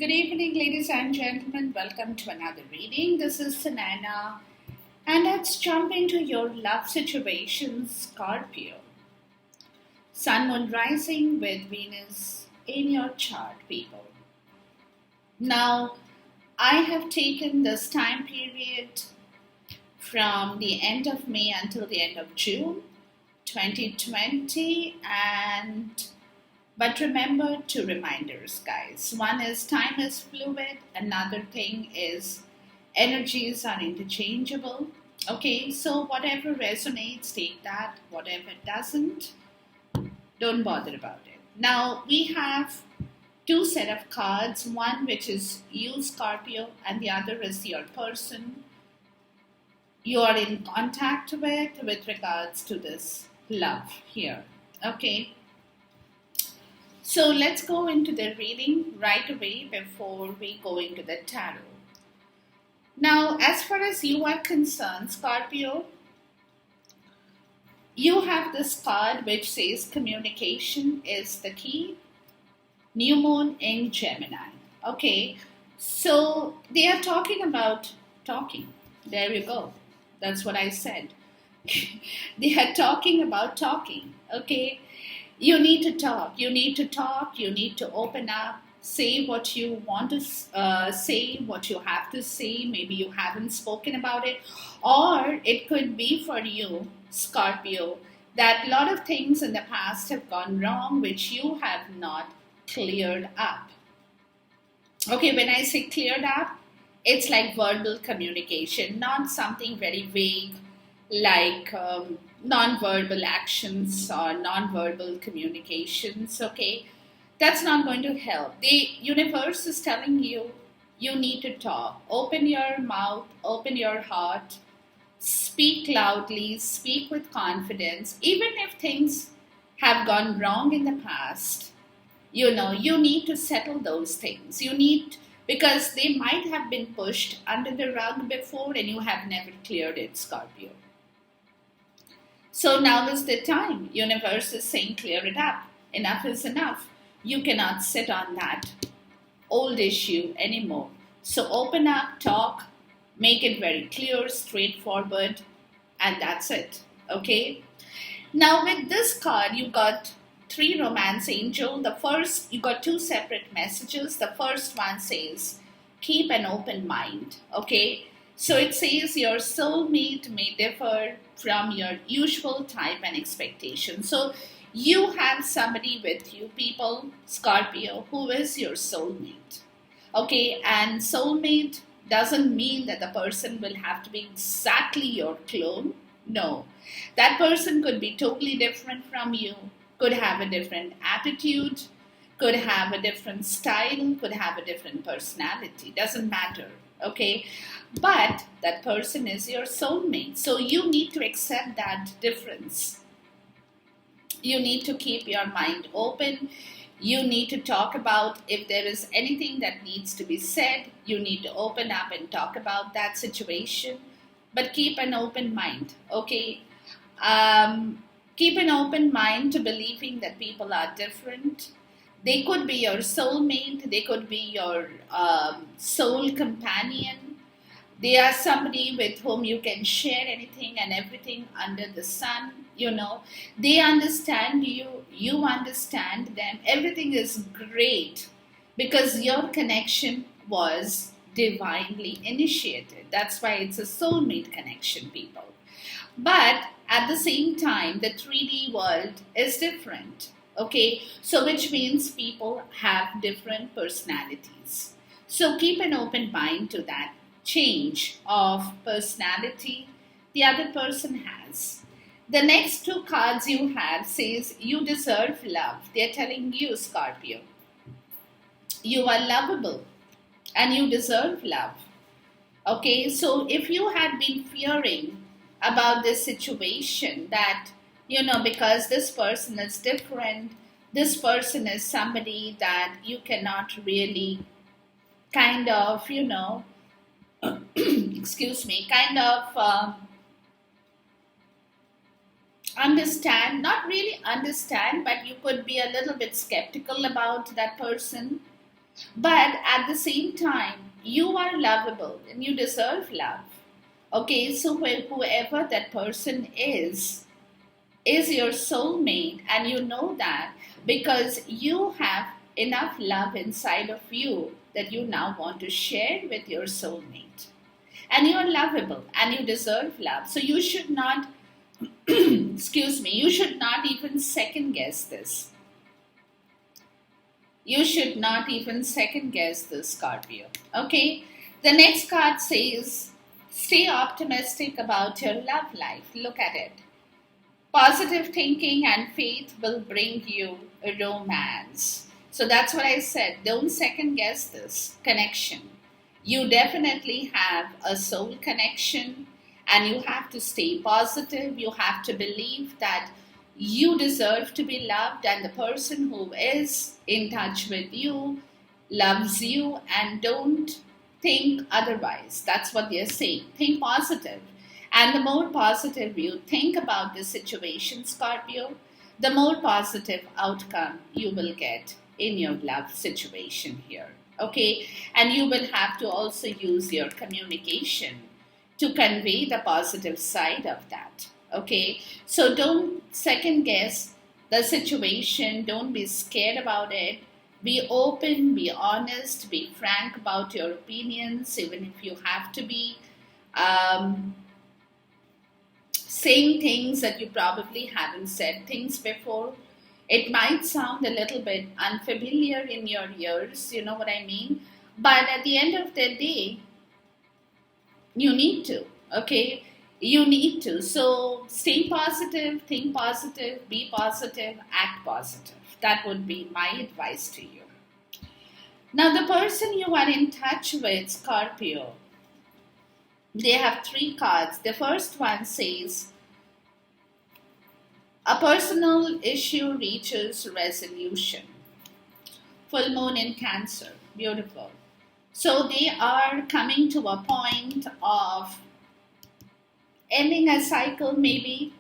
Good evening, ladies and gentlemen. Welcome to another reading. This is Sanana, and let's jump into your love situation, Scorpio. Sun, Moon, rising with Venus in your chart, people. Now, I have taken this time period from the end of May until the end of June 2020, but remember two reminders, guys. One is time is fluid. Another thing is energies are interchangeable. Okay, so whatever resonates, take that. Whatever doesn't, don't bother about it. Now, we have two set of cards. One which is you, Scorpio, and the other is your person you are in contact with regards to this love here. Okay. So let's go into the reading right away before we go into the tarot. Now, as far as you are concerned, Scorpio, you have this card which says communication is the key. New moon in Gemini. Okay, so they are talking about talking. There you go. That's what I said. They are talking about talking. Okay. You need to talk. You need to talk. You need to open up. Say what you want to say, what you have to say. Maybe you haven't spoken about it. Or it could be for you, Scorpio, that a lot of things in the past have gone wrong, which you have not cleared up. Okay, when I say cleared up, it's like verbal communication, not something very vague like non-verbal actions or non-verbal communications. Okay, that's not going to help. The universe is telling you you need to talk. Open your mouth, open your heart, speak loudly, speak with confidence. Even if things have gone wrong in the past, you need to settle those things. Because they might have been pushed under the rug before and you have never cleared it, Scorpio. So now is the time. Universe is saying clear it up. Enough is enough. You cannot sit on that old issue anymore. So open up, talk, make it very clear, straightforward, and that's it. Okay? Now with this card, you got three romance angel. The first, you got two separate messages. The first one says, keep an open mind. Okay? So it says your soulmate may differ from your usual type and expectation. So you have somebody with you, people, Scorpio, who is your soulmate. Okay, and soulmate doesn't mean that the person will have to be exactly your clone. No, that person could be totally different from you, could have a different attitude, could have a different style, could have a different personality. Doesn't matter. Okay, but that person is your soulmate. So you need to accept that difference. You need to keep your mind open. You need to talk about if there is anything that needs to be said. You need to open up and talk about that situation. But keep an open mind, okay? Keep an open mind to believing that people are different. They could be your soulmate. They could be your soul companion. They are somebody with whom you can share anything and everything under the sun. They understand you. You understand them. Everything is great because your connection was divinely initiated. That's why it's a soulmate connection, people. But at the same time, the 3D world is different. Okay, so which means people have different personalities. So keep an open mind to that change of personality the other person has. The next two cards you have says you deserve love. They're telling you, Scorpio, you are lovable and you deserve love. Okay, so if you had been fearing about this situation that because this person is different, this person is somebody that you cannot really kind of, excuse me, kind of understand, not really understand, but you could be a little bit skeptical about that person. But at the same time, you are lovable and you deserve love. Okay, so whoever that person is your soulmate, and you know that because you have enough love inside of you that you now want to share with your soulmate. And you're lovable and you deserve love. So you should not, excuse me, you should not even second guess this. You should not even second guess this, Scorpio. Okay? The next card says, stay optimistic about your love life. Look at it. Positive thinking and faith will bring you a romance. So that's what I said. Don't second guess this connection. You definitely have a soul connection, and you have to stay positive. You have to believe that you deserve to be loved, and the person who is in touch with you loves you, and don't think otherwise. That's what they're saying. Think positive. And the more positive you think about the situation, Scorpio, the more positive outcome you will get in your love situation here. Okay? And you will have to also use your communication to convey the positive side of that. Okay? So don't second guess the situation. Don't be scared about it. Be open, be honest, be frank about your opinions, even if you have to be. Saying things that you probably haven't said things before. It might sound a little bit unfamiliar in your ears, you know what I mean? But at the end of the day, you need to, okay? You need to. So stay positive, think positive, be positive, act positive. That would be my advice to you. Now, the person you are in touch with, Scorpio, they have 3 cards. The first one says, a personal issue reaches resolution. Full moon in Cancer. Beautiful. So they are coming to a point of ending a cycle, maybe.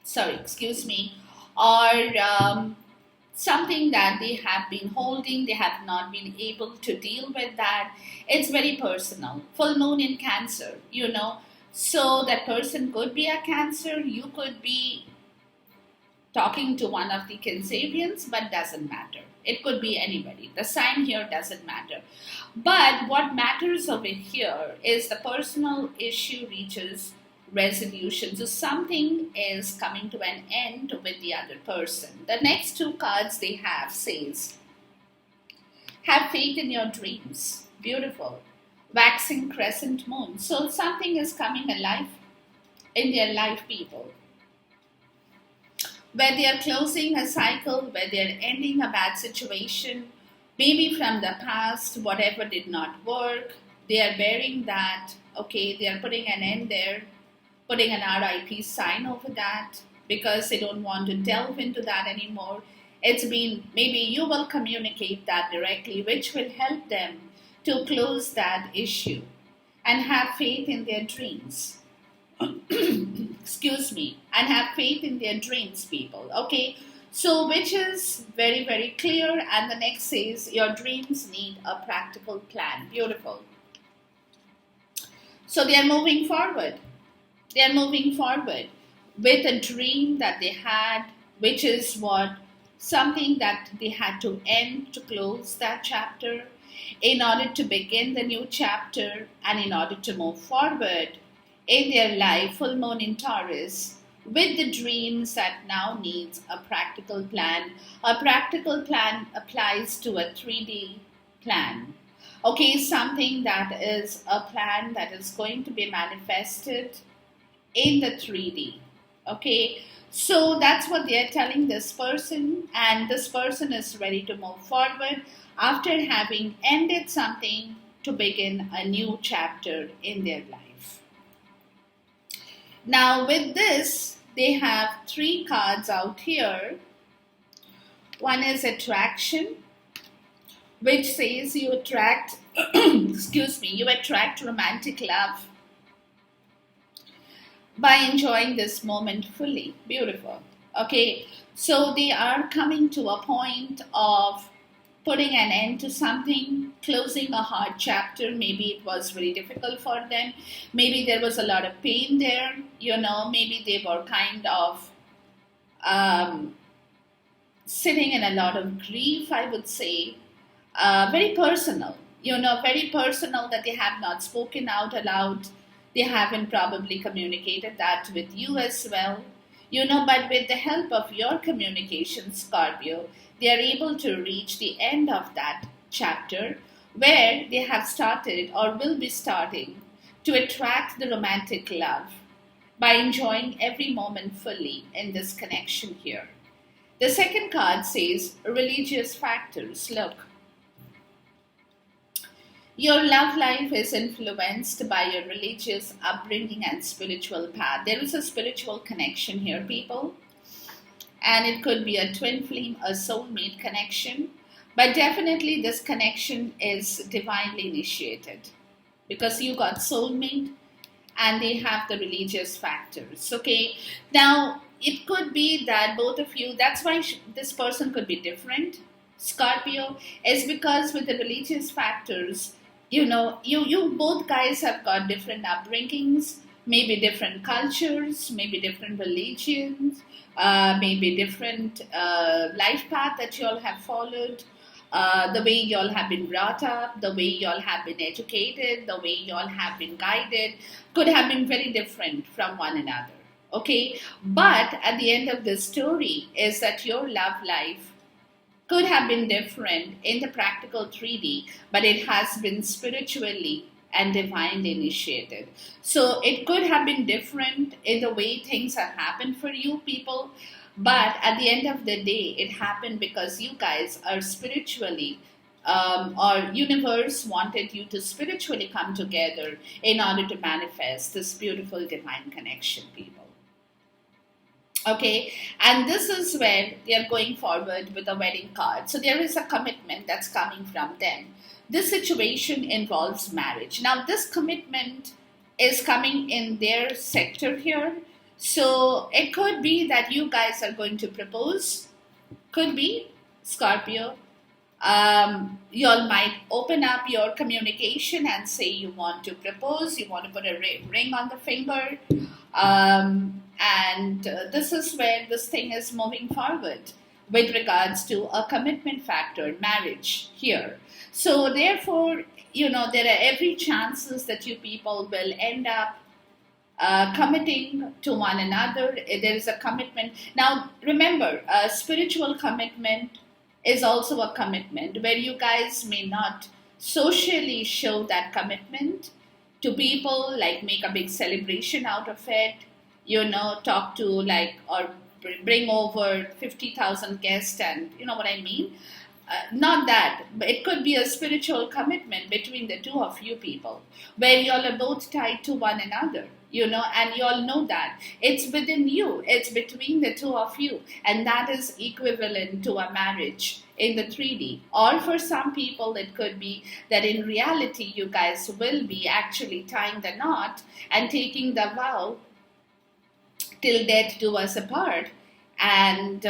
Sorry, excuse me. Or something that they have been holding, they have not been able to deal with that. It's very personal. Full moon in Cancer, you know. So that person could be a Cancer, you could be talking to one of the Cancerians, but doesn't matter. It could be anybody. The sign here doesn't matter. But what matters over here is the personal issue reaches resolution. So something is coming to an end with the other person. The next 2 cards they have says, have faith in your dreams. Beautiful. Waxing crescent moon. So something is coming alive in their life, people. Where they are closing a cycle, where they are ending a bad situation, maybe from the past, whatever did not work, they are bearing that, okay, they are putting an end there, putting an RIP sign over that, because they don't want to delve into that anymore. It's been, maybe you will communicate that directly, which will help them to close that issue and have faith in their dreams. Excuse me. And have faith in their dreams, people. Okay. So, which is very, very clear. And the next says, your dreams need a practical plan. Beautiful. So, they are moving forward. They are moving forward with a dream that they had, which is what something that they had to end to close that chapter in order to begin the new chapter and in order to move forward in their life, full moon in Taurus, with the dreams that now needs a practical plan. A practical plan applies to a 3D plan. Okay, something that is a plan that is going to be manifested in the 3D. Okay, so that's what they are telling this person, and this person is ready to move forward after having ended something to begin a new chapter in their life. Now, with this, they have 3 cards out here. One is attraction, which says you attract, you attract romantic love by enjoying this moment fully. Beautiful. Okay, so they are coming to a point of putting an end to something, closing a hard chapter. Maybe it was very difficult for them. Maybe there was a lot of pain there. Maybe they were kind of um, sitting in a lot of grief, I would say. Very personal, very personal, that they have not spoken out aloud. They haven't probably communicated that with you as well. But with the help of your communication, Scorpio, they are able to reach the end of that chapter where they have started or will be starting to attract the romantic love by enjoying every moment fully in this connection here. The second card says religious factors. Look, your love life is influenced by your religious upbringing and spiritual path. There is a spiritual connection here, people. And it could be a twin flame, a soulmate connection. But definitely this connection is divinely initiated because you got soulmate and they have the religious factors. Okay. Now, it could be that both of you, that's why this person could be different, Scorpio, is because with the religious factors, you both guys have got different upbringings, maybe different cultures, maybe different religions, maybe different life path that you all have followed, the way you all have been brought up, the way you all have been educated, the way you all have been guided, could have been very different from one another. Okay, but at the end of the story is that your love life could have been different in the practical 3D, but it has been spiritually and divinely initiated. So it could have been different in the way things have happened for you people, but at the end of the day, it happened because you guys are spiritually or universe wanted you to spiritually come together in order to manifest this beautiful divine connection, people. Okay, and this is where they are going forward with a wedding card. So there is a commitment that's coming from them. This situation involves marriage. Now, this commitment is coming in their sector here. So it could be that you guys are going to propose. Could be, Scorpio. You all might open up your communication and say you want to propose, you want to put a ring on the finger. And this is where this thing is moving forward with regards to a commitment factor, marriage here. So therefore, there are every chances that you people will end up committing to one another. There is a commitment. Now, remember, spiritual commitment is also a commitment where you guys may not socially show that commitment to people, like make a big celebration out of it, talk to or bring over 50,000 guests, and you know what I mean? Not that, but it could be a spiritual commitment between the two of you people, where you all are both tied to one another, and you all know that. It's within you, it's between the two of you, and that is equivalent to a marriage in the 3D. Or for some people, it could be that in reality, you guys will be actually tying the knot and taking the vow till death do us apart, and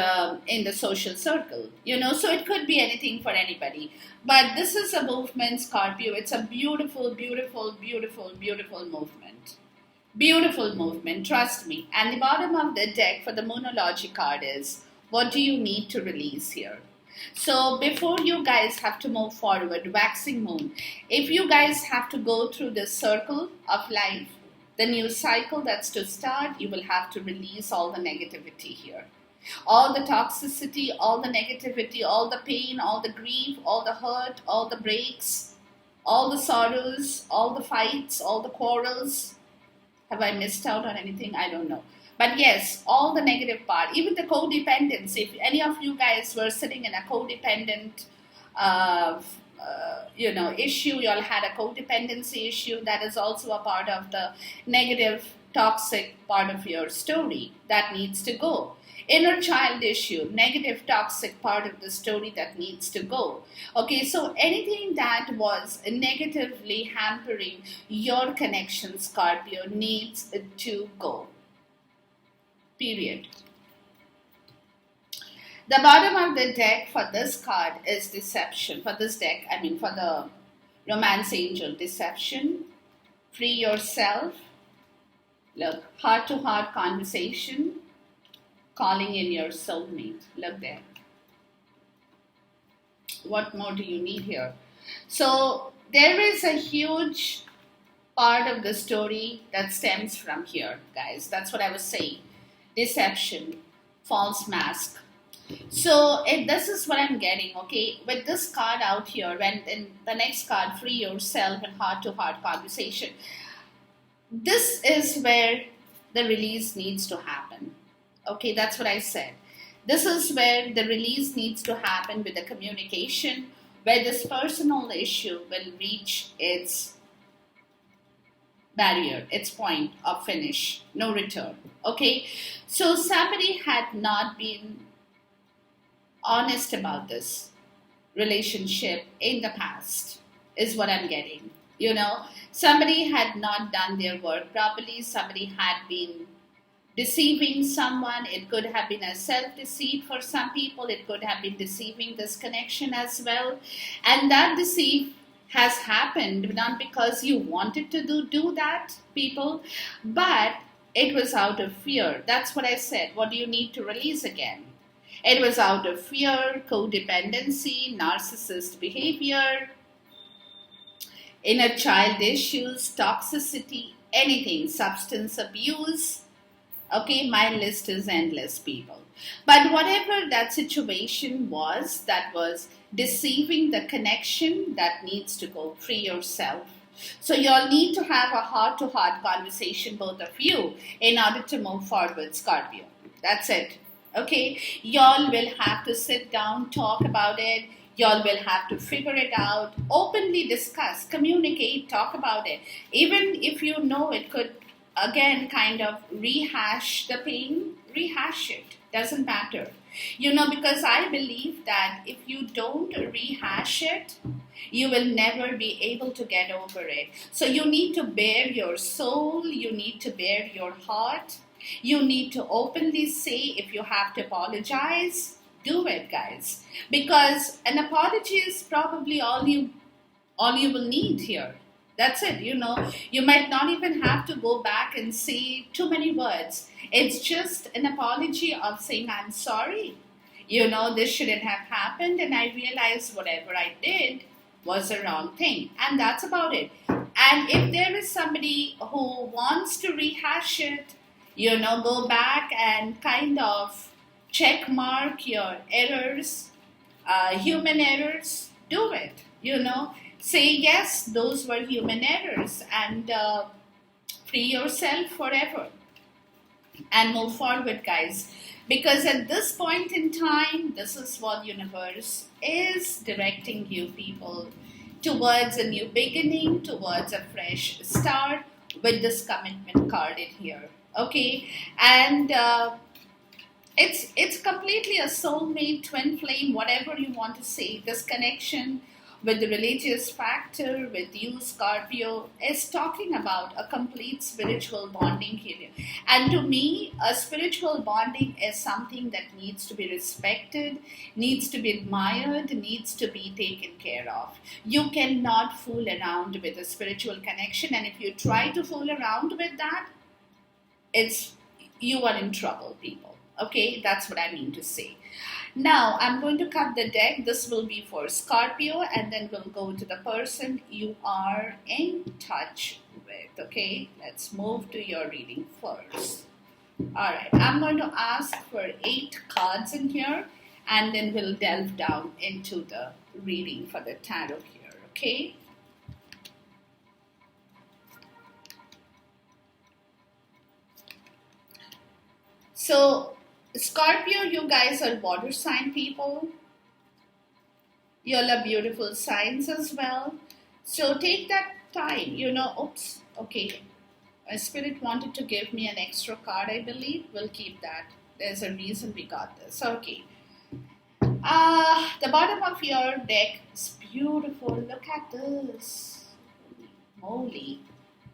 in the social circle, so it could be anything for anybody. But this is a movement, Scorpio. It's a beautiful, beautiful, beautiful, beautiful movement. Beautiful movement, trust me. And the bottom of the deck for the Moonology card is, what do you need to release here? So before you guys have to move forward, waxing moon, if you guys have to go through this circle of life, the new cycle that's to start, you will have to release all the negativity here. All the toxicity, all the negativity, all the pain, all the grief, all the hurt, all the breaks, all the sorrows, all the fights, all the quarrels. Have I missed out on anything? I don't know. But yes, all the negative part, even the codependence. If any of you guys were sitting in a codependent issue, you all had a codependency issue, that is also a part of the negative, toxic part of your story that needs to go. Inner child issue, negative, toxic part of the story that needs to go. Okay, so anything that was negatively hampering your connection, Scorpio, needs to go. Period. The bottom of the deck for this card is deception. For this deck, I mean for the romance angel, deception, free yourself, look, heart to heart conversation, calling in your soulmate. Look there. What more do you need here? So there is a huge part of the story that stems from here, guys. That's what I was saying. Deception, false mask. So this is what I'm getting, okay? With this card out here, when in the next card, free yourself and heart-to-heart conversation, this is where the release needs to happen. Okay, that's what I said. This is where the release needs to happen with the communication, where this personal issue will reach its barrier, its point of finish, no return. Okay, so somebody had not been honest about this relationship in the past, is what I'm getting. You know, somebody had not done their work properly, somebody had been deceiving someone. It could have been a self-deceit for some people, it could have been deceiving this connection as well. And that deceit has happened not because you wanted to do that, people, but it was out of fear. That's what I said. What do you need to release again? It was out of fear, codependency, narcissist behavior, inner child issues, toxicity, anything, substance abuse. Okay, my list is endless, people. But whatever that situation was, that was deceiving the connection, that needs to go. Free yourself. So you all need to have a heart-to-heart conversation, both of you, in order to move forward, Scorpio. That's it. Okay, y'all will have to sit down, talk about it. Y'all will have to figure it out, openly discuss, communicate, talk about it. Even if you know it could, again, kind of rehash the pain, rehash it. Doesn't matter. You know, because I believe that if you don't rehash it, you will never be able to get over it. So you need to bare your soul, you need to bare your heart. You need to openly say, if you have to apologize, do it, guys. Because an apology is probably all you will need here. That's it. You know, you might not even have to go back and say too many words. It's just an apology of saying, I'm sorry. You know, this shouldn't have happened, and I realized whatever I did was a wrong thing. And that's about it. And if there is somebody who wants to rehash it, you know, go back and kind of check mark your errors, human errors, do it. You know, say yes, those were human errors, and free yourself forever and move forward, guys. Because at this point in time, this is what universe is directing you, people, towards a new beginning, towards a fresh start with this commitment card in here. Okay, and it's completely a soulmate, twin flame, whatever you want to say. This connection with the religious factor with you, Scorpio, is talking about a complete spiritual bonding here. And to me, a spiritual bonding is something that needs to be respected, needs to be admired, needs to be taken care of. You cannot fool around with a spiritual connection, and if you try to fool around with that, you are in trouble, people. Okay, that's what I mean to say. Now, I'm going to cut the deck. This will be for Scorpio, and then we'll go to the person you are in touch with. Okay, let's move to your reading first. All right, I'm going to ask for 8 cards in here, and then we'll delve down into the reading for the tarot here. Okay. So, Scorpio, you guys are water sign people. You all are beautiful signs as well. So take that time, you know, oops, okay. My spirit wanted to give me an extra card, I believe. We'll keep that. There's a reason we got this. Okay. The bottom of your deck is beautiful. Look at this. Holy moly.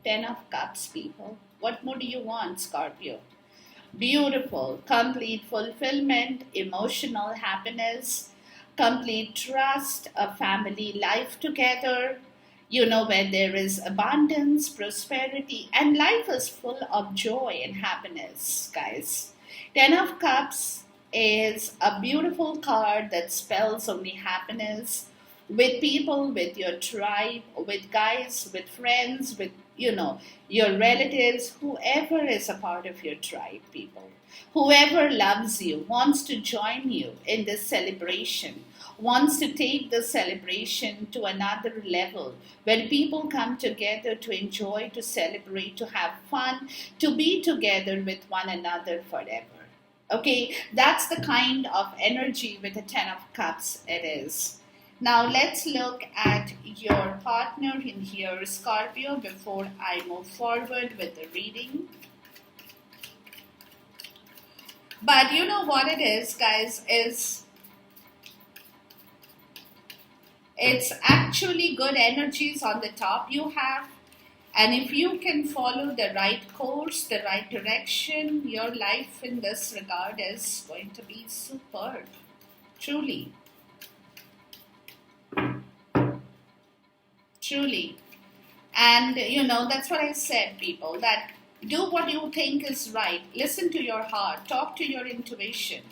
10 of Cups, people. What more do you want, Scorpio? Beautiful, complete fulfillment, emotional happiness, complete trust, a family life together, where there is abundance, prosperity, and life is full of joy and happiness, guys. Ten of Cups is a beautiful card that spells only happiness with people, with your tribe, with guys, with friends, with your relatives, whoever is a part of your tribe, people. Whoever loves you, wants to join you in this celebration, wants to take the celebration to another level where people come together to enjoy, to celebrate, to have fun, to be together with one another forever. Okay, that's the kind of energy with the Ten of Cups it is. Now let's look at your partner in here, Scorpio, before I move forward with the reading. But you know what it is, guys, is it's actually good energies on the top you have. And if you can follow the right course, the right direction, your life in this regard is going to be superb. Truly. Truly. And that's what I said, people, that do what you think is right. Listen to your heart. Talk to your intuition.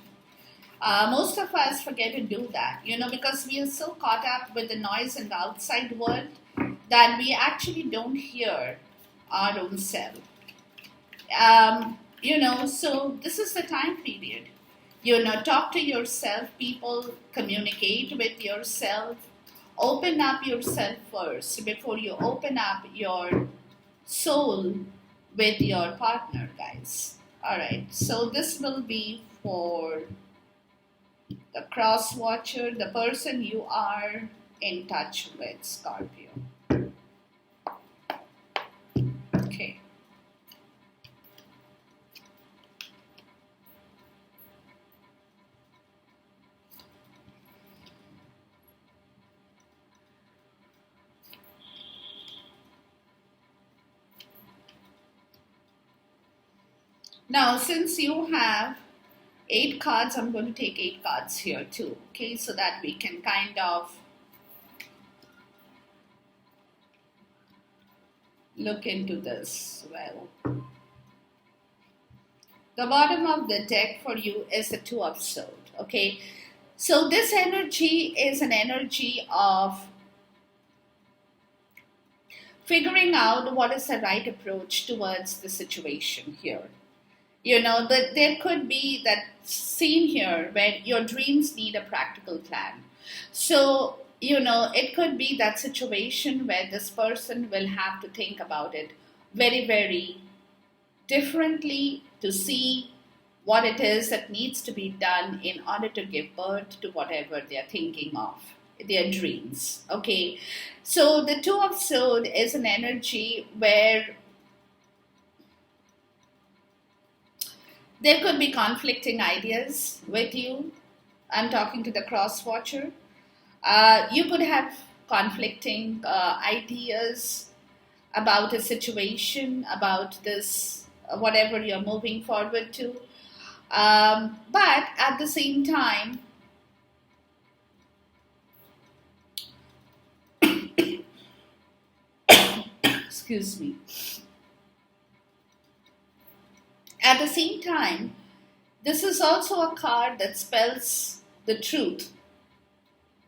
Most of us forget to do that, because we are so caught up with the noise in the outside world that we actually don't hear our own self. So this is the time period. Talk to yourself, people, communicate with yourself. Open up yourself first before you open up your soul with your partner, guys. All right, so this will be for the cross watcher, the person you are in touch with, Scorpio. Okay. Now, since you have 8 cards, I'm going to take 8 cards here too, okay, so that we can kind of look into this well. The bottom of the deck for you is the Two of Swords, okay? So this energy is an energy of figuring out what is the right approach towards the situation here. That there could be that scene here where your dreams need a practical plan. So, it could be that situation where this person will have to think about it very, very differently to see what it is that needs to be done in order to give birth to whatever they're thinking of, their dreams. Okay, so the Two of Swords is an energy where there could be conflicting ideas with you. I'm talking to the cross watcher. You could have conflicting ideas about a situation, about this, whatever you're moving forward to. But at the same time, excuse me. At the same time, this is also a card that spells the truth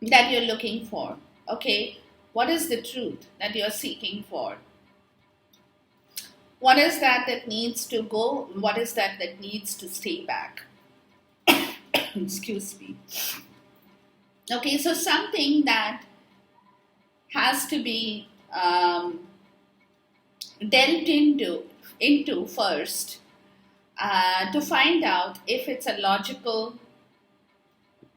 that you're looking for. Okay, what is the truth that you're seeking for? What is that needs to go? What is that needs to stay back? Excuse me. Okay, so something that has to be delved into first to find out if it's a logical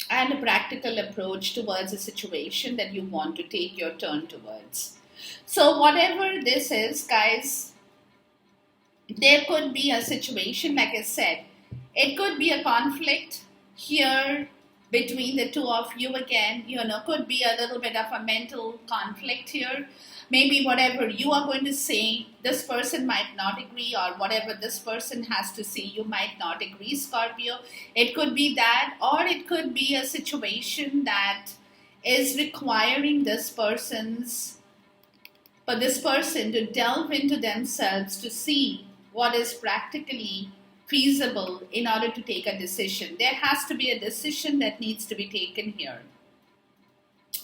and a practical approach towards a situation that you want to take your turn towards. So whatever this is, guys, there could be a situation, like I said, it could be a conflict here between the two of you again. Could be a little bit of a mental conflict here. Maybe whatever you are going to say, this person might not agree, or whatever this person has to say, you might not agree, Scorpio. It could be that, or it could be a situation that is requiring for this person to delve into themselves to see what is practically feasible in order to take a decision. There has to be a decision that needs to be taken here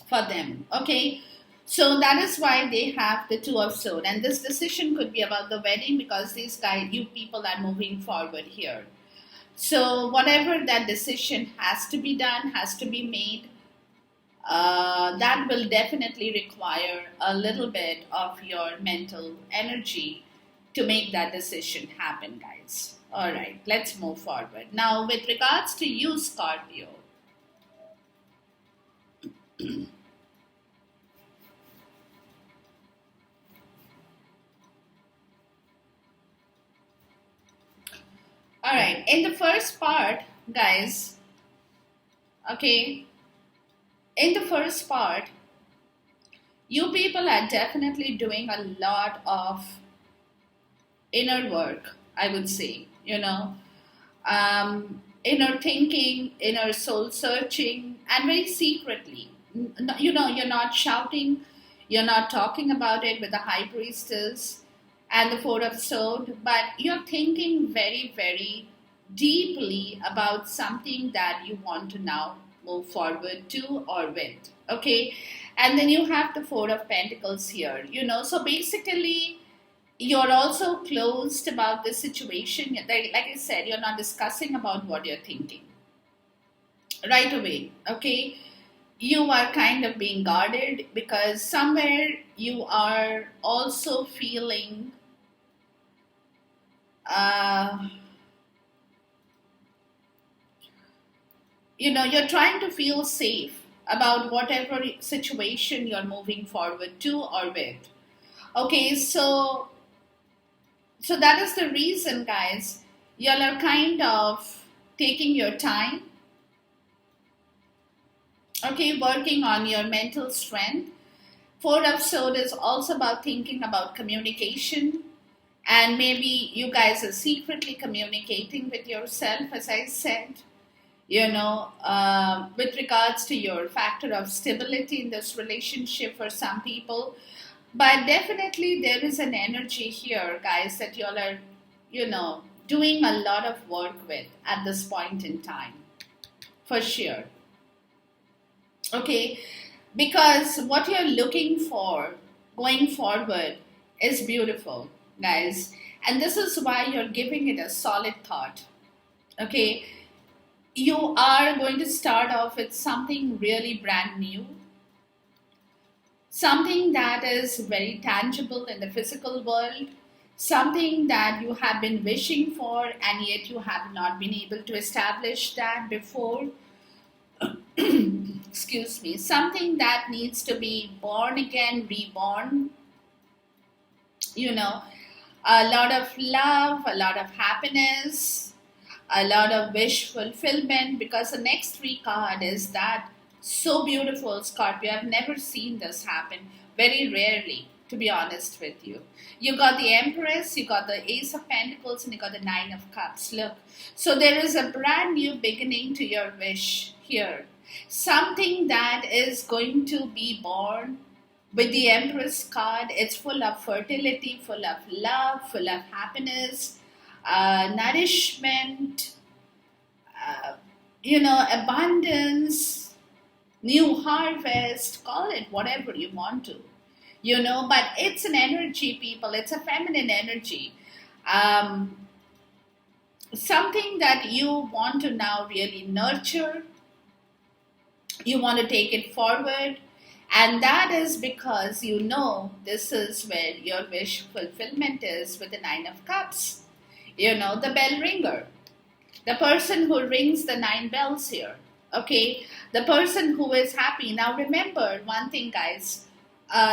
for them. Okay, so that is why they have the Two of Swords, and this decision could be about the wedding, because you people are moving forward here. So whatever that decision has to be done, has to be made, that will definitely require a little bit of your mental energy to make that decision happen, guys. All right, let's move forward. Now, with regards to you, Scorpio, all right, in the first part, guys, okay, in the first part, you people are definitely doing a lot of inner work, I would say, inner thinking, inner soul searching, and very secretly. You're not shouting, you're not talking about it with the High Priestess and the Four of Swords, but you're thinking very, very deeply about something that you want to now move forward to or with. Okay, and then you have the Four of Pentacles here. So basically, you're also closed about the situation. Like I said, you're not discussing about what you're thinking right away. Okay, you are kind of being guarded, because somewhere you are also feeling you're trying to feel safe about whatever situation you're moving forward to or with. Okay, so that is the reason, guys, y'all are kind of taking your time, okay, working on your mental strength. Four of Swords is also about thinking about communication, and maybe you guys are secretly communicating with yourself, as I said, with regards to your factor of stability in this relationship for some people. But definitely there is an energy here, guys, that y'all are, doing a lot of work with at this point in time, for sure. Okay, because what you're looking for going forward is beautiful, guys. And this is why you're giving it a solid thought. Okay, you are going to start off with something really brand new, something that is very tangible in the physical world, something that you have been wishing for and yet you have not been able to establish that before. Excuse me, something that needs to be born again, reborn, a lot of love, a lot of happiness, a lot of wish fulfillment, because the next three card is that so beautiful, Scorpio. I've never seen this happen, very rarely, to be honest with you. You got the Empress, you got the Ace of Pentacles, and you got the Nine of Cups. Look, so there is a brand new beginning to your wish here. Something that is going to be born with the Empress card. It's full of fertility, full of love, full of happiness, nourishment, abundance, new harvest, call it whatever you want to, but it's an energy, people. It's a feminine energy. Something that you want to now really nurture. You want to take it forward. And that is because this is where your wish fulfillment is with the Nine of Cups. The bell ringer. The person who rings the 9 bells here. Okay, the person who is happy. Now remember one thing, guys.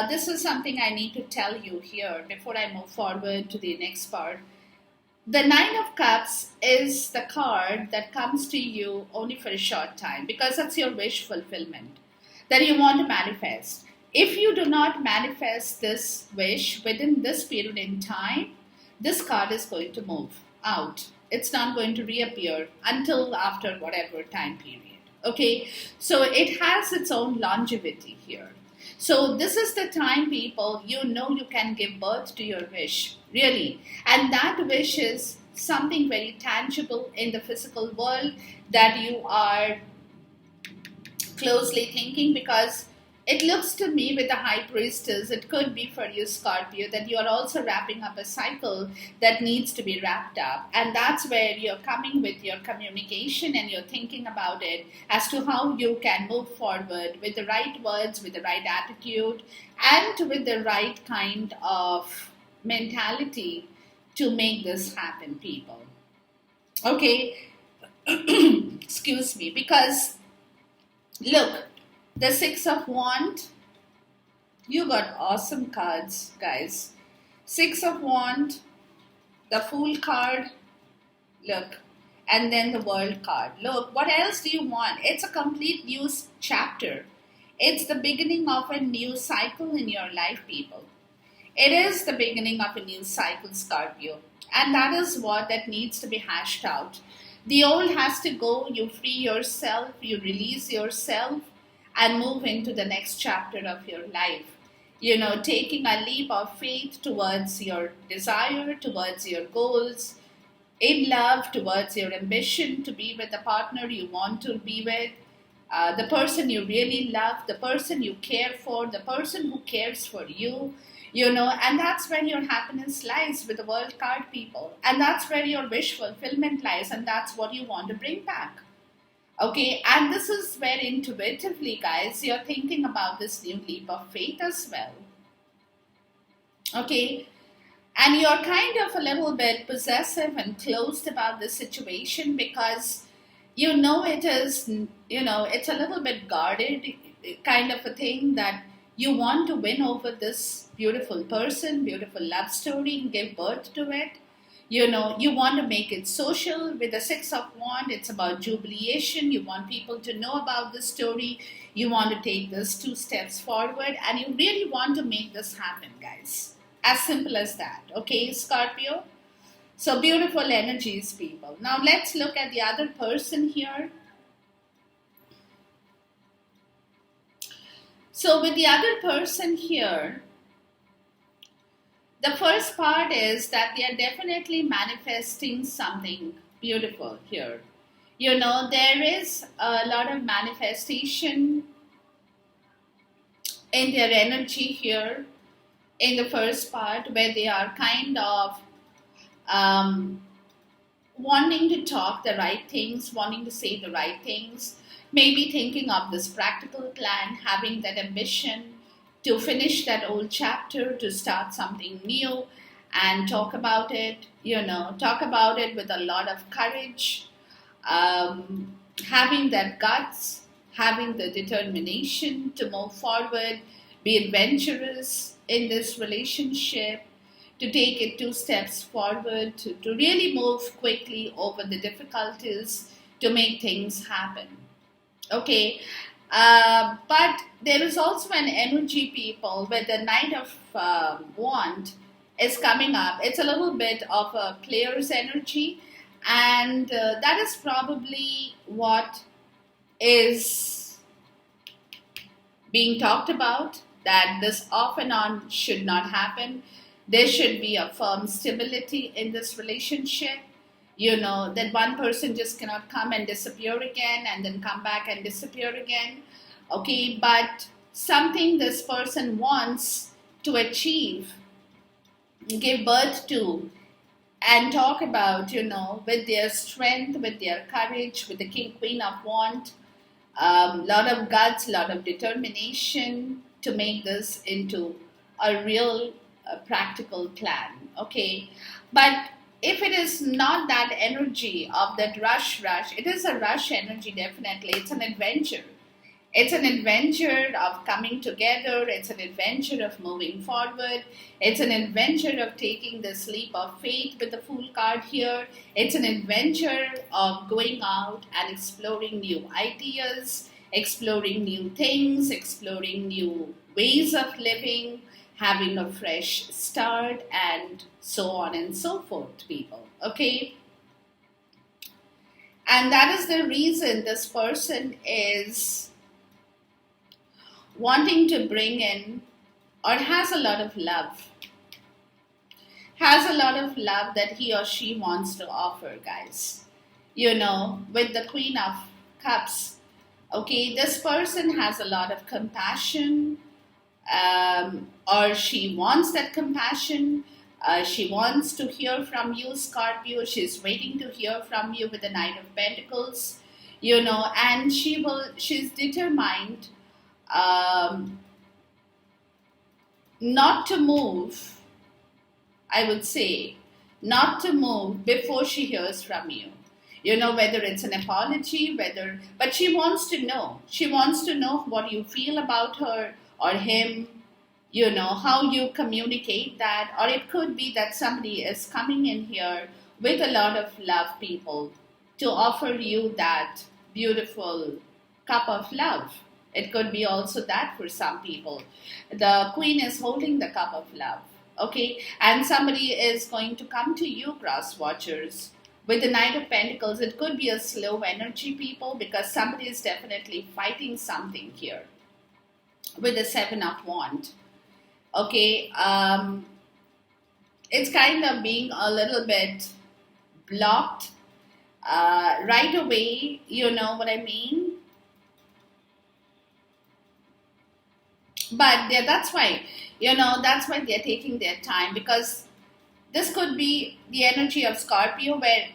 This is something I need to tell you here before I move forward to the next part. The Nine of Cups is the card that comes to you only for a short time because that's your wish fulfillment that you want to manifest. If you do not manifest this wish within this period in time, this card is going to move out. It's not going to reappear until after whatever time period. Okay, so it has its own longevity here. So this is the time, people, you know you can give birth to your wish, really. And that wish is something very tangible in the physical world that you are closely thinking, because it looks to me with the high priestess, it could be for you, Scorpio, that you are also wrapping up a cycle that needs to be wrapped up. And that's where you're coming with your communication and you're thinking about it as to how you can move forward with the right words, with the right attitude, and with the right kind of mentality to make this happen, people. Okay, excuse me, because look, the Six of Wands, you got awesome cards, guys. Six of Wands, the Fool card, look, and then the World card. Look, what else do you want? It's a complete new chapter. It's the beginning of a new cycle in your life, people. It is the beginning of a new cycle, Scorpio. And that is what that needs to be hashed out. The old has to go, you free yourself, you release yourself, and move into the next chapter of your life. You know, taking a leap of faith towards your desire, towards your goals, in love, towards your ambition to be with the partner you want to be with, the person you really love, the person you care for, the person who cares for you, you know, and that's where your happiness lies with the World card, people. And that's where your wish fulfillment lies, and that's what you want to bring back. Okay, and this is where intuitively, guys, you're thinking about this new leap of faith as well. Okay, and you're kind of a little bit possessive and closed about this situation because you know it is, you know, it's a little bit guarded kind of a thing that you want to win over this beautiful person, beautiful love story, and give birth to it. You know, you want to make it social. With the Six of Wands, it's about jubilation. You want people to know about this story. You want to take this 2 steps forward, and you really want to make this happen, guys. As simple as that. Okay, Scorpio? So beautiful energies, people. Now let's look at the other person here. So with the other person here, the first part is that they are definitely manifesting something beautiful here. You know, there is a lot of manifestation in their energy here in the first part, where they are kind of wanting to talk the right things, wanting to say the right things, maybe thinking of this practical plan, having that ambition to finish that old chapter, to start something new and talk about it, you know, talk about it with a lot of courage, having that guts, having the determination to move forward, be adventurous in this relationship, to take it 2 steps forward, to really move quickly over the difficulties to make things happen. Okay, but there is also an energy, people, where the Knight of Wand is coming up. It's a little bit of a player's energy, and that is probably what is being talked about, that this off and on should not happen. There should be a firm stability in this relationship. You know, that one person just cannot come and disappear again and then come back and disappear again. Okay, but something this person wants to achieve, give birth to, and talk about, you know, with their strength, with their courage, with the Queen of Wands, lot of guts, lot of determination to make this into a real practical plan. Okay, but if it is not that energy of that rush, it is a rush energy, definitely. It's an adventure. It's an adventure of coming together. It's an adventure of moving forward. It's an adventure of taking this leap of faith with the Fool card here. It's an adventure of going out and exploring new ideas, exploring new things, exploring new ways of living, having a fresh start, and so on and so forth, people. Okay? And that is the reason this person is wanting to bring in, or has a lot of love, that he or she wants to offer, guys. With the Queen of Cups, okay, this person has a lot of compassion, or she wants that compassion. She wants to hear from you, Scorpio. She's waiting to hear from you with the Knight of Pentacles, and she's determined not to move, I would say, not to move before she hears from you. Whether it's an apology, but she wants to know. She wants to know what you feel about her or him, how you communicate that. Or it could be that somebody is coming in here with a lot of love, people, to offer you that beautiful cup of love. It could be also that for some people. The Queen is holding the cup of love, okay? And somebody is going to come to you, cross watchers, with the Knight of Pentacles. It could be a slow energy, people, because somebody is definitely fighting something here. With the Seven of Wands, okay? It's kind of being a little bit blocked right away, you know what I mean? But that's why they're taking their time, because this could be the energy of Scorpio, where,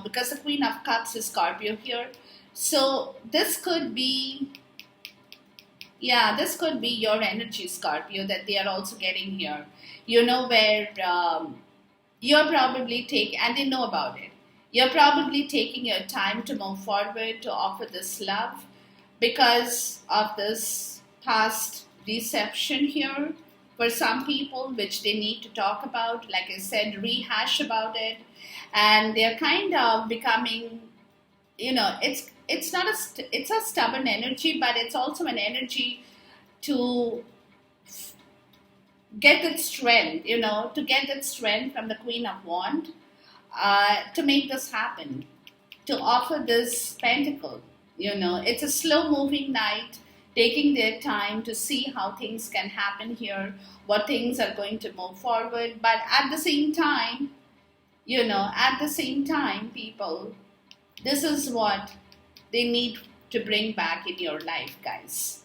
because the Queen of Cups is Scorpio here. So this could be, this could be your energy, Scorpio, that they are also getting here. Where you're probably and they know about it. You're probably taking your time to move forward, to offer this love, because of this past deception here for some people, which they need to talk about, like I said, rehash about it. And they're kind of becoming, it's not it's a stubborn energy, but it's also an energy to get that strength, from the Queen of Wands, to make this happen, to offer this pentacle. It's a slow moving night, taking their time to see how things can happen here, what things are going to move forward. But at the same time, people, this is what they need to bring back in your life, guys.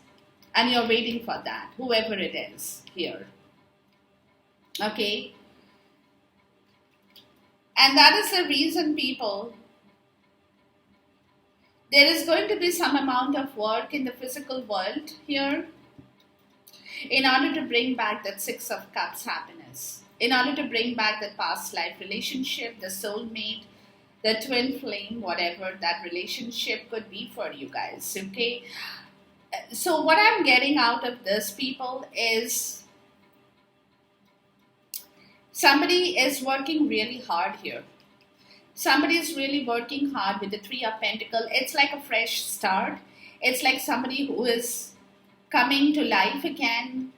And you're waiting for that, whoever it is here. Okay? And that is the reason, people, there is going to be some amount of work in the physical world here in order to bring back that Six of Cups happiness, in order to bring back that past life relationship, the soulmate, the twin flame, whatever that relationship could be for you guys, okay? So what I'm getting out of this, people, is somebody is working really hard here. Somebody is really working hard with the Three of Pentacles. It's like a fresh start. It's like somebody who is coming to life again,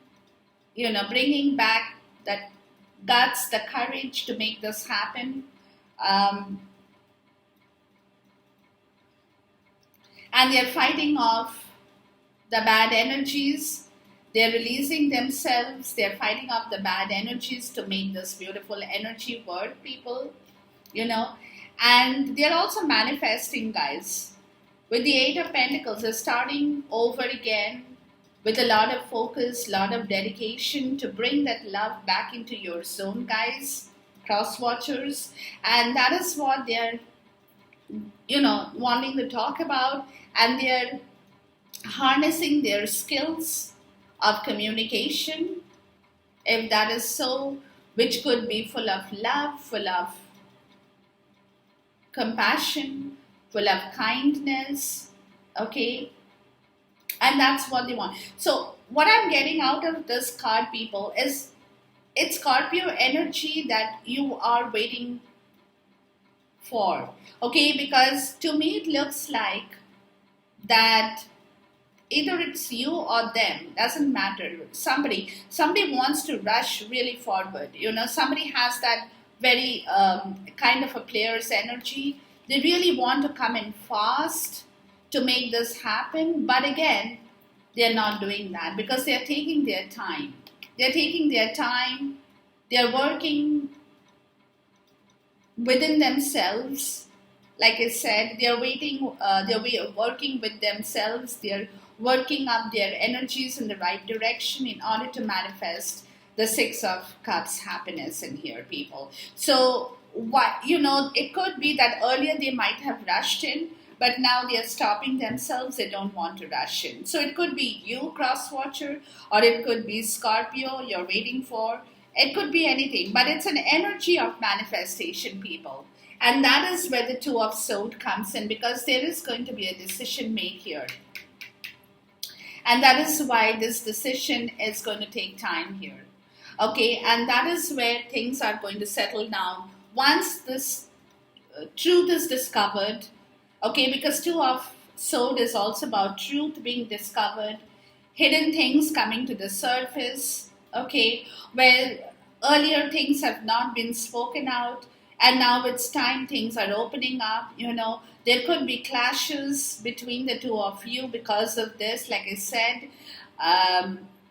bringing back that guts, the courage to make this happen. And they're fighting off the bad energies. They're releasing themselves. They're fighting off the bad energies to make this beautiful energy work, people. And they're also manifesting, guys. With the Eight of Pentacles, they're starting over again with a lot of focus, lot of dedication to bring that love back into your zone, guys, cross watchers. And that is what they're, wanting to talk about. And they're harnessing their skills of communication, if that is so, which could be full of love, full of compassion, full of kindness, okay? And that's what they want. So what I'm getting out of this card, people, is it's Scorpio energy that you are waiting for. Okay, because to me it looks like that either it's you or them, doesn't matter. Somebody wants to rush really forward. Somebody has that very kind of a player's energy. They really want to come in fast to make this happen, but again, they're not doing that because they're taking their time. They're working within themselves. Like I said, they're working with themselves. They're working up their energies in the right direction in order to manifest the Six of Cups happiness in here, people. So it could be that earlier they might have rushed in, but now they are stopping themselves. They don't want to rush in. So it could be you, cross watcher, or it could be Scorpio you're waiting for. It could be anything, but it's an energy of manifestation, people. And that is where the Two of Swords comes in, because there is going to be a decision made here. And that is why this decision is going to take time here. Okay, and that is where things are going to settle down once this truth is discovered. Okay, because Two of Swords is also about truth being discovered, hidden things coming to the surface. Okay, where earlier things have not been spoken out, and now it's time things are opening up. There could be clashes between the two of you because of this, like I said.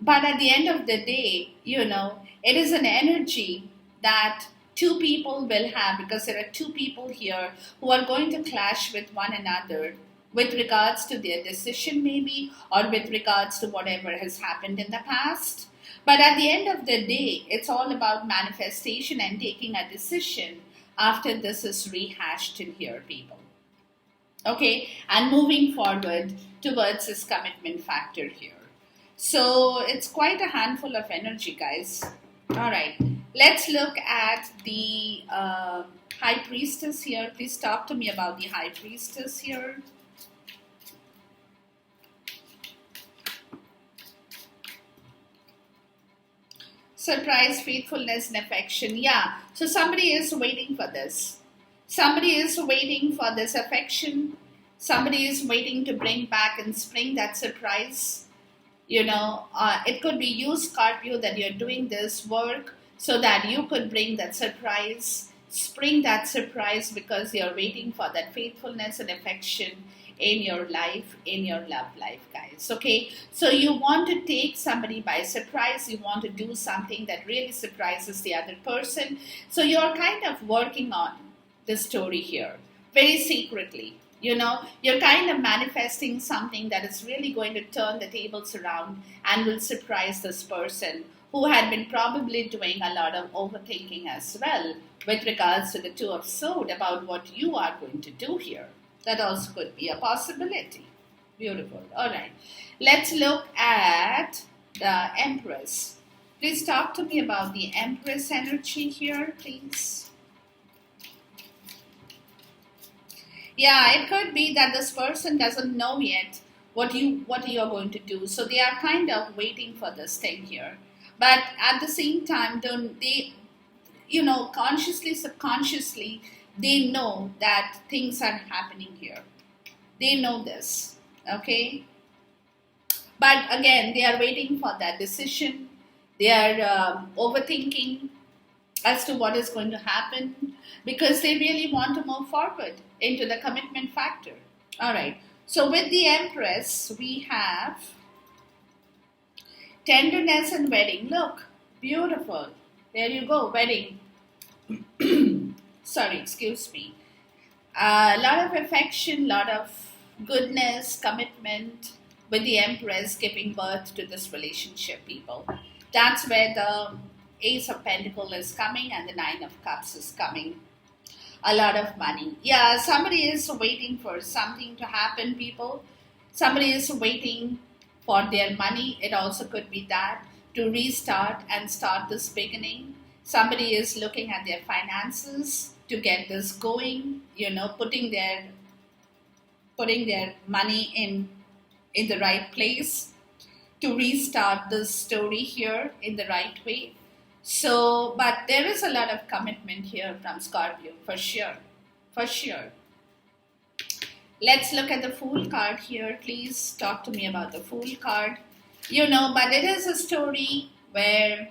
But at the end of the day, it is an energy that two people will have, because there are two people here who are going to clash with one another with regards to their decision, maybe, or with regards to whatever has happened in the past. But at the end of the day, it's all about manifestation and taking a decision after this is rehashed in here, people. Okay, and moving forward towards this commitment factor here. So it's quite a handful of energy, guys. All right, let's look at the High Priestess here. Please talk to me about the High Priestess here. Surprise, faithfulness, and affection. Yeah, so somebody is waiting for this. Somebody is waiting for this affection. Somebody is waiting to bring back in spring that surprise. It could be you, Scorpio, that you're doing this work so that you could bring that surprise, spring that surprise, because you're waiting for that faithfulness and affection in your life, in your love life, guys. Okay, so you want to take somebody by surprise. You want to do something that really surprises the other person. So you're kind of working on the story here very secretly. You're kind of manifesting something that is really going to turn the tables around and will surprise this person who had been probably doing a lot of overthinking as well with regards to the Two of Swords about what you are going to do here. That also could be a possibility. Beautiful. All right. Let's look at the Empress. Please talk to me about the Empress energy here, please. Yeah, it could be that this person doesn't know yet what you're going to do. So they are kind of waiting for this thing here. But at the same time, they, consciously, subconsciously, they know that things are happening here. They know this, okay? But again, they are waiting for that decision. They are overthinking as to what is going to happen, because they really want to move forward into the commitment factor. All right. So with the Empress, we have tenderness and wedding. Look, beautiful. There you go, wedding. Sorry, excuse me. A lot of affection, lot of goodness, commitment with the Empress giving birth to this relationship, people. That's where the Ace of Pentacles is coming and the Nine of Cups is coming. A lot of money. Yeah, somebody is waiting for something to happen, people. Somebody is waiting for their money. It also could be that to restart and start this beginning. Somebody is looking at their finances to get this going, putting their money in in the right place to restart this story here in the right way. So, but there is a lot of commitment here from Scorpio, for sure. For sure. Let's look at the Fool card here. Please talk to me about the Fool card. But it is a story where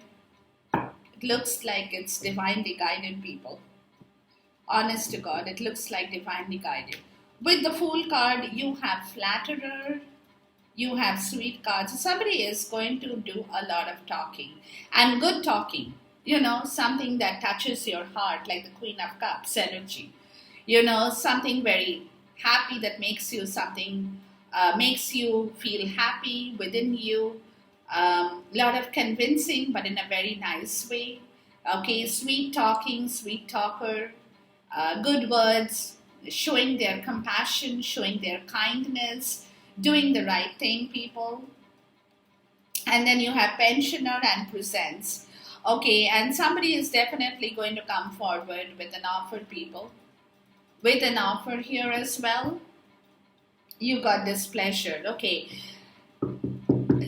it looks like it's divinely guided, people. Honest to God, it looks like divinely guided. With the Fool card, you have Flatterer, you have Sweet cards. So somebody is going to do a lot of talking and good talking. Something that touches your heart, like the Queen of Cups energy. Something very happy that makes you makes you feel happy within you. Lot of convincing, but in a very nice way. Okay, sweet talking, sweet talker, good words, showing their compassion, showing their kindness, doing the right thing, people. And then you have Pensioner and Presents. Okay, and somebody is definitely going to come forward with an offer, people. With an offer here as well. You got displeasure. Okay.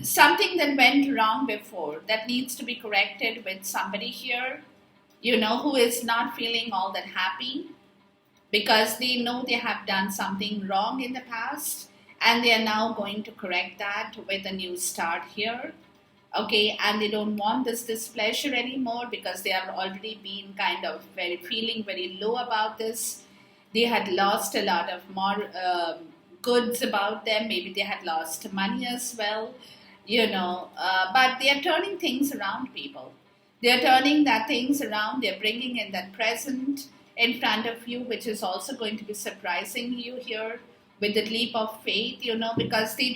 Something that went wrong before that needs to be corrected with somebody here, who is not feeling all that happy because they know they have done something wrong in the past and they are now going to correct that with a new start here. Okay, and they don't want this displeasure anymore because they have already been kind of feeling very low about this. They had lost a lot of more goods about them. Maybe they had lost money as well, but they are turning things around, people. They are turning that things around. They're bringing in that present in front of you, which is also going to be surprising you here with the leap of faith, because they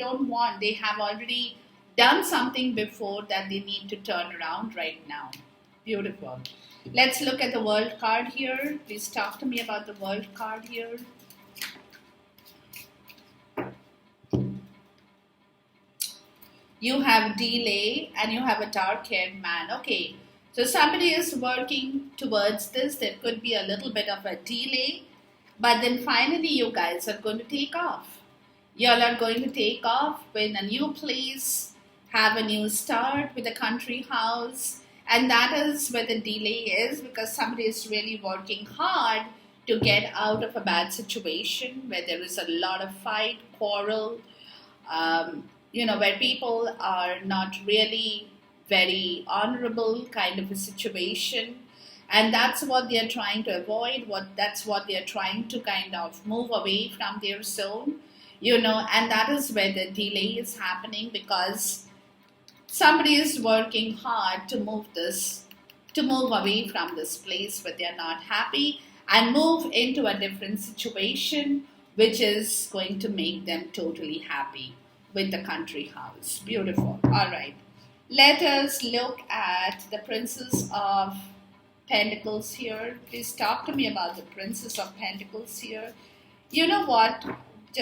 have already done something before that they need to turn around right now. Beautiful. Let's look at the World card here. Please talk to me about the World card here. You have delay and you have a dark-haired man. Okay, so somebody is working towards this. There could be a little bit of a delay, but then finally you guys are going to take off. Y'all are going to take off in a new place, have a new start with a country house. And that is where the delay is, because somebody is really working hard to get out of a bad situation where there is a lot of fight, quarrel, where people are not really very honorable kind of a situation. And that's what they're trying to avoid. That's what they're trying to kind of move away from their zone, and that is where the delay is happening, because somebody is working hard to move away from this place where they're not happy and move into a different situation, which is going to make them totally happy with the country house. Beautiful. All right. Let us look at the Princess of Pentacles here. Please talk to me about the Princess of Pentacles here. You know what?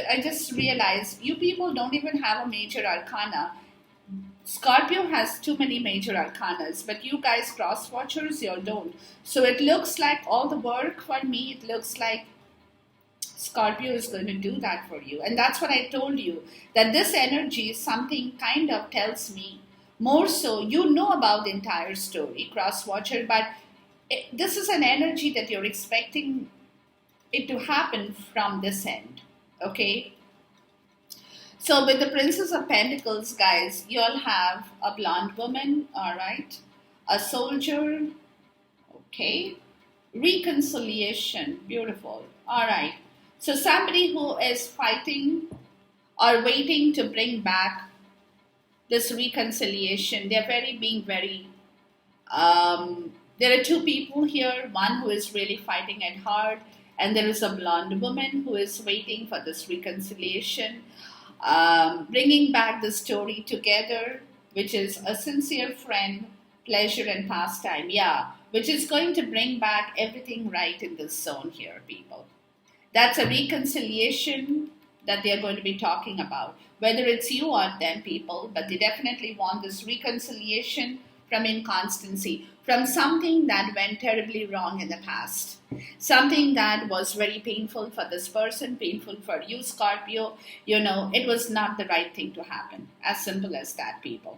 I just realized you people don't even have a major arcana. Scorpio has too many major arcanas, but you guys cross watchers, you don't. So it looks like all the work for me, it looks like Scorpio is going to do that for you. And that's what I told you, that this energy is something kind of tells me more so you know about the entire story, cross watcher, but this is an energy that you're expecting it to happen from this end. Okay. So with the Princess of Pentacles, guys, you'll have a blonde woman, all right, a soldier, okay, reconciliation, beautiful, all right. So somebody who is fighting or waiting to bring back this reconciliation, they're being very, there are two people here, one who is really fighting it hard, and there is a blonde woman who is waiting for this reconciliation. Bringing back the story together, which is a sincere friend, pleasure and pastime, which is going to bring back everything right in this zone here, people. That's a reconciliation that they are going to be talking about, whether it's you or them, people, but they definitely want this reconciliation from inconstancy, from something that went terribly wrong in the past. Something that was very painful for this person, painful for you, Scorpio. It was not the right thing to happen. As simple as that, people.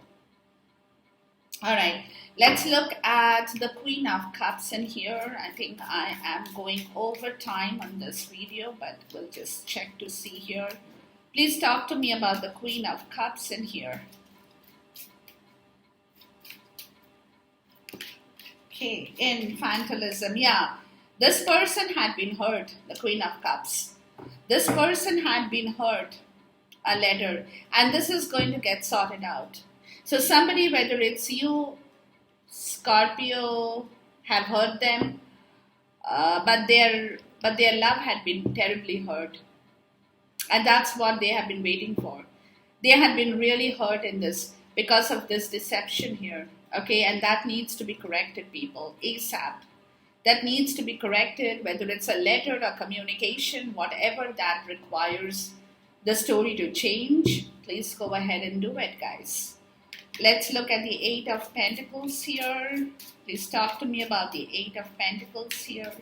All right, let's look at the Queen of Cups in here. I think I am going over time on this video, but we'll just check to see here. Please talk to me about the Queen of Cups in here. Okay, infantilism. Yeah, this person had been hurt, the Queen of Cups. This person had been hurt, a letter, and this is going to get sorted out. So somebody, whether it's you, Scorpio, have hurt them, but their love had been terribly hurt, and that's what they have been waiting for. They had been really hurt in this because of this deception here. Okay, and that needs to be corrected, people, ASAP. That needs to be corrected, whether it's a letter or communication, whatever that requires the story to change. Please go ahead and do it, guys. Let's look at the Eight of Pentacles here. Please talk to me about the Eight of Pentacles here.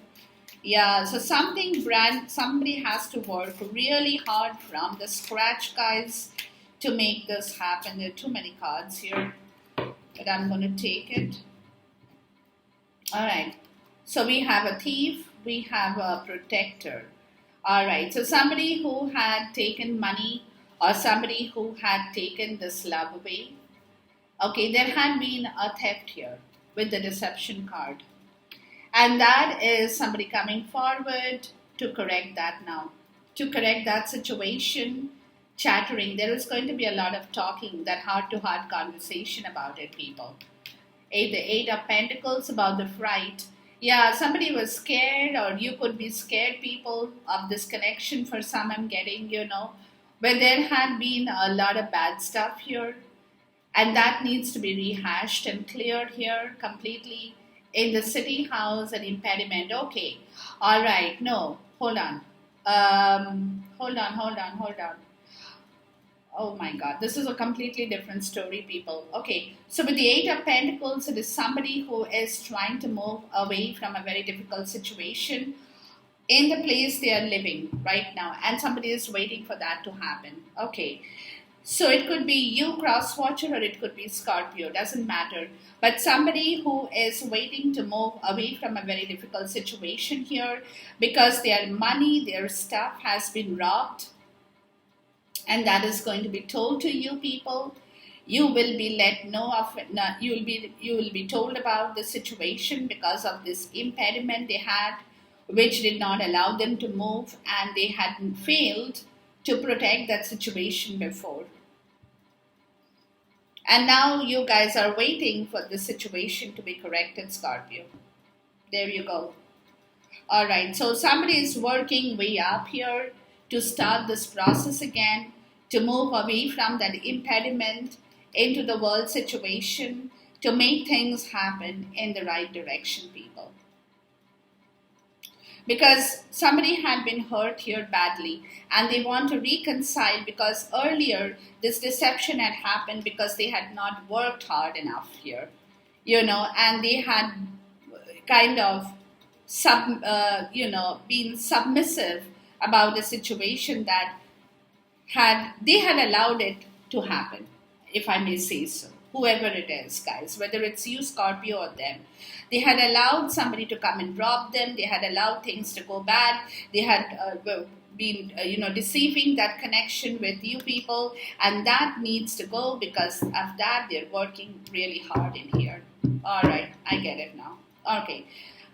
Yeah, so somebody has to work really hard from the scratch, guys, to make this happen. There are too many cards here, but I'm going to take it. All right, so we have a thief, we have a protector. All right, so somebody who had taken money or somebody who had taken this love away. Okay, there had been a theft here with the deception card. And that is somebody coming forward to correct that now. To correct that situation, chattering. There is going to be a lot of talking, that heart-to-heart conversation about it, people. The Eight of Pentacles about the fright. Yeah, somebody was scared, or you could be scared, people, of this connection. For some, I'm getting, but there had been a lot of bad stuff here. And that needs to be rehashed and cleared here completely. In the city house, an impediment. Okay. All right. No. Hold on. Hold on. Oh my God. This is a completely different story, people. Okay. So with the Eight of Pentacles, it is somebody who is trying to move away from a very difficult situation in the place they are living right now. And somebody is waiting for that to happen. Okay. So it could be you, cross watcher, or it could be Scorpio, doesn't matter. But somebody who is waiting to move away from a very difficult situation here because their money, their stuff has been robbed. And that is going to be told to you, people. You will be let know of it. You will be told about the situation because of this impediment they had, which did not allow them to move, and they hadn't failed to protect that situation before. And now you guys are waiting for the situation to be corrected, Scorpio. There you go. All right, so somebody is working way up here to start this process again, to move away from that impediment into the world situation, to make things happen in the right direction, people. Because somebody had been hurt here badly and they want to reconcile, because earlier this deception had happened because they had not worked hard enough here, and they had kind of been submissive about the situation that they had allowed it to happen, if I may say so. Whoever it is, guys, whether it's you, Scorpio, or them. They had allowed somebody to come and rob them. They had allowed things to go bad. They had been, deceiving that connection with you people. And that needs to go. Because of that, they're working really hard in here. All right, I get it now. Okay.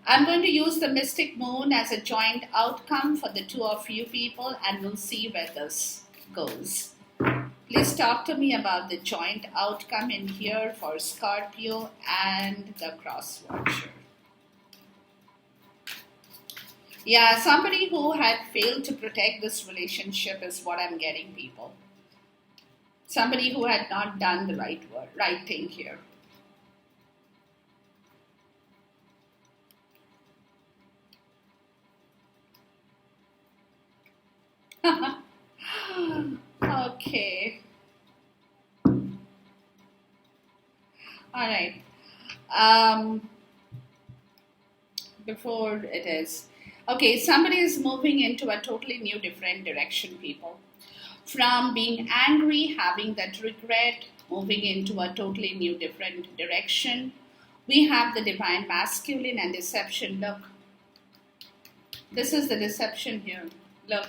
I'm going to use the Mystic Moon as a joint outcome for the two of you people. And we'll see where this goes. Please talk to me about the joint outcome in here for Scorpio and the Cross Watcher. Yeah, somebody who had failed to protect this relationship is what I'm getting, people. Somebody who had not done the right thing here. Okay. All right. Um, before it is. Okay, somebody is moving into a totally new, different direction, people. From being angry, having that regret, moving into a totally new, different direction. We have the divine masculine and deception. Look, this is the deception here. Look,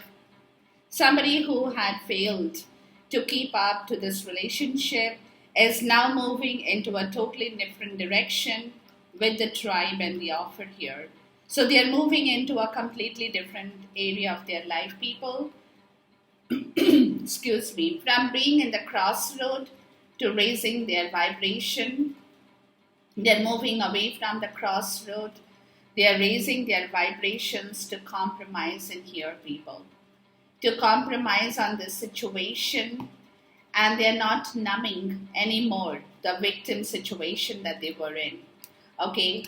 somebody who had failed to keep up to this relationship is now moving into a totally different direction with the tribe and the offer here. So they are moving into a completely different area of their life, people. Excuse me, from being in the crossroad to raising their vibration. They're moving away from the crossroad. They are raising their vibrations to compromise in here, people. To compromise on this situation, and they're not numbing anymore the victim situation that they were in. Okay,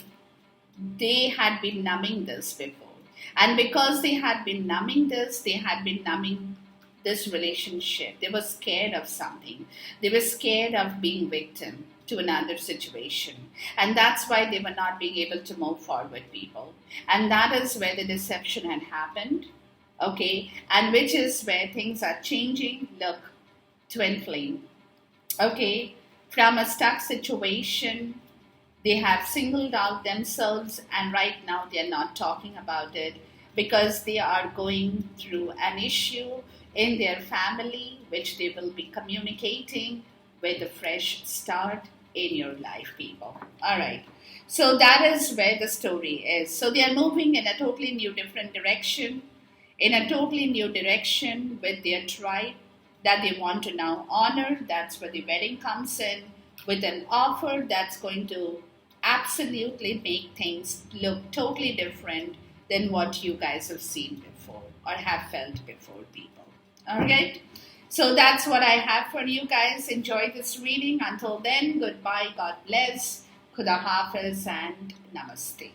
they had been numbing this before, and because they had been numbing this, they had been numbing this relationship. They were scared of something. They were scared of being victim to another situation, and that's why they were not being able to move forward, people. And that is where the deception had happened. Okay, and which is where things are changing. Look, twin flame. Okay, from a stuck situation, they have singled out themselves, and right now they are not talking about it because they are going through an issue in their family, which they will be communicating with a fresh start in your life, people. All right. So that is where the story is. So they are moving in a totally new, different direction, in a totally new direction with their tribe that they want to now honor. That's where the wedding comes in, with an offer that's going to absolutely make things look totally different than what you guys have seen before or have felt before, people. All right? So that's what I have for you guys. Enjoy this reading. Until then, goodbye, God bless, Khuda Hafiz, and Namaste.